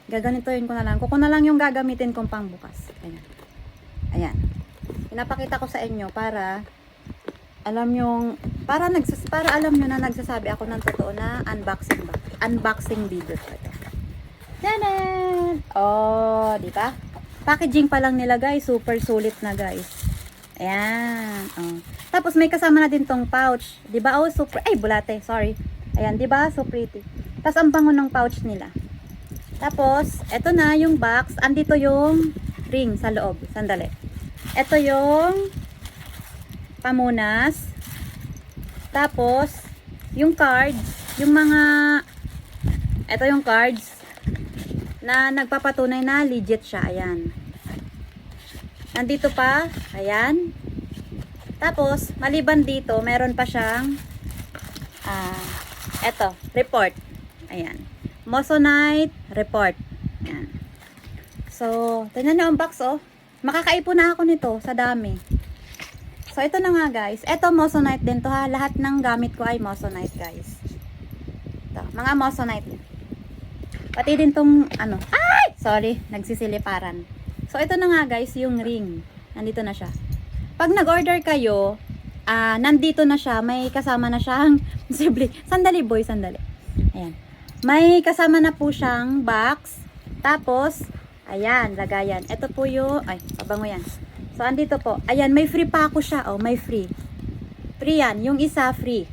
Gaganituin ko na lang. Kuko na lang yung gagamitin kong pangbukas. Ayan. Ayan. Pinapakita ko sa inyo para alam yung para alam nyo na nagsasabi ako ng totoo na unboxing video to. Tanan! Oh, di ba? Packaging pa lang nila, guys. Super sulit na, guys. Ayan. Oh. Tapos may kasama na din tong pouch. Di ba? Oh, super ay bulate, sorry. Ayan, di ba? So pretty. Tapos ang bango ng pouch nila. Tapos, eto na yung box. Andito yung ring sa loob. Sandali. Eto yung pamunas. Tapos, yung cards, yung mga, eto yung cards na nagpapatunay na legit siya. Ayan. Nandito pa. Ayan. Tapos, maliban dito, meron pa siyang, eto, report. Ayan. Moissanite report. Ayan. So, tingnan nyo ang box, oh. Makakaipon na ako nito sa dami. So, ito na nga, guys. Ito, Moissanite din to, ha. Lahat ng gamit ko ay Moissanite, guys. Ito, mga Moissanite. Pati din tong, ano. Ay! Sorry, nagsisiliparan. So, ito na nga, guys, yung ring. Nandito na siya. Pag nag-order kayo, nandito na siya. May kasama na siyang, sandali, boy, sandali. Ayan. May kasama na po siyang box. Tapos, ayan, lagayan. Ito po yung, ay, pabango yan. So, andito po. Ayan, may free pa ako siya. Oh, may free. Free yan. Yung isa, free.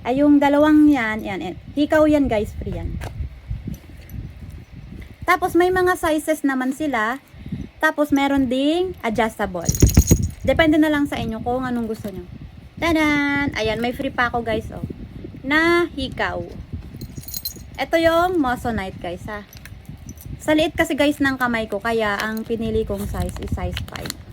Ay, yung dalawang yan, yan. Hikaw yan, guys. Free yan. Tapos, may mga sizes naman sila. Tapos, meron ding adjustable. Depende na lang sa inyo kung anong gusto nyo. Tadan! Ayan, may free pa ako, guys, oh. Na hikaw. Ito yung Moissanite, guys, ha. Sa liit kasi, guys, ng kamay ko, kaya ang pinili kong size is size 5.